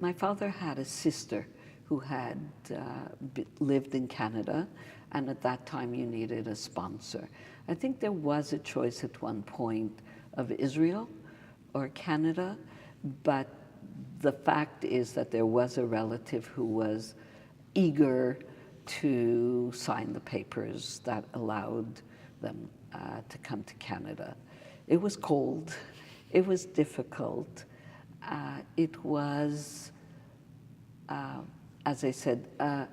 My father had a sister who had lived in Canada, and at that time you needed a sponsor. I think there was a choice at one point of Israel or Canada, but the fact is that there was a relative who was eager to sign the papers that allowed them to come to Canada. It was cold, it was difficult, it was, as I said, an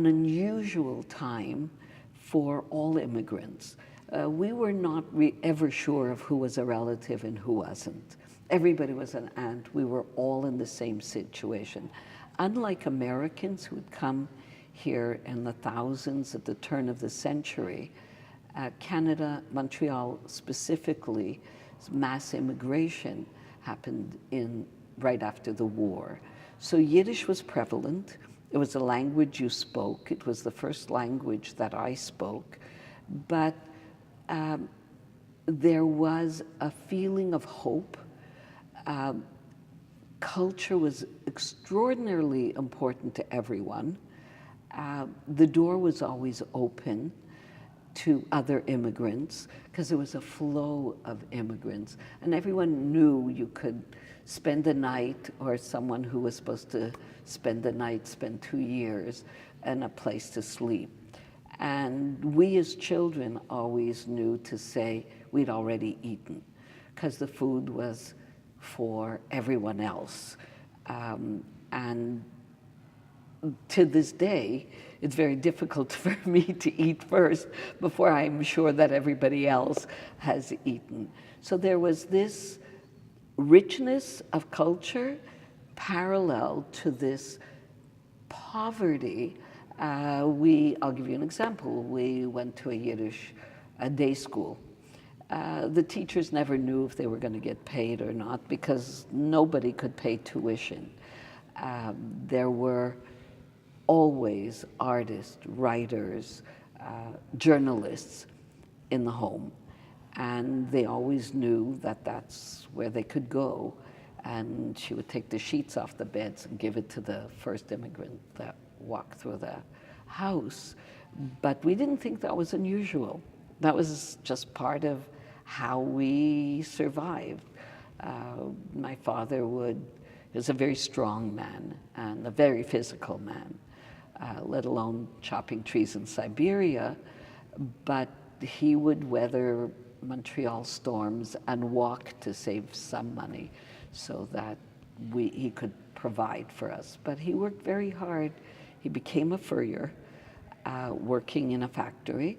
unusual time for all immigrants. We were not ever sure of who was a relative and who wasn't. Everybody was an aunt. We were all in the same situation. Unlike Americans who'd come here in the thousands at the turn of the century, Canada, Montreal specifically, mass immigration happened right after the war. So Yiddish was prevalent. It was a language you spoke. It was the first language that I spoke. But there was a feeling of hope. Culture was extraordinarily important to everyone. The door was always open to other immigrants because there was a flow of immigrants, and everyone knew you could spend the night, or someone who was supposed to spend the night spend 2 years in a place to sleep. And we as children always knew to say we'd already eaten because the food was for everyone else. And to this day, it's very difficult for me to eat first before I'm sure that everybody else has eaten. So there was this richness of culture parallel to this poverty. I'll give you an example. We went to a Yiddish day school. The teachers never knew if they were going to get paid or not because nobody could pay tuition. There were always artists, writers, journalists in the home. And they always knew that that's where they could go. And she would take the sheets off the beds and give it to the first immigrant that walked through the house. But we didn't think that was unusual. That was just part of how we survived. My father was a very strong man and a very physical man, let alone chopping trees in Siberia, but he would weather Montreal storms and walk to save some money so that he could provide for us. But he worked very hard. He became a furrier, working in a factory,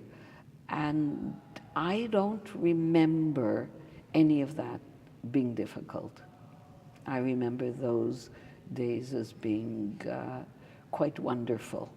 and I don't remember any of that being difficult. I remember those days as being quite wonderful.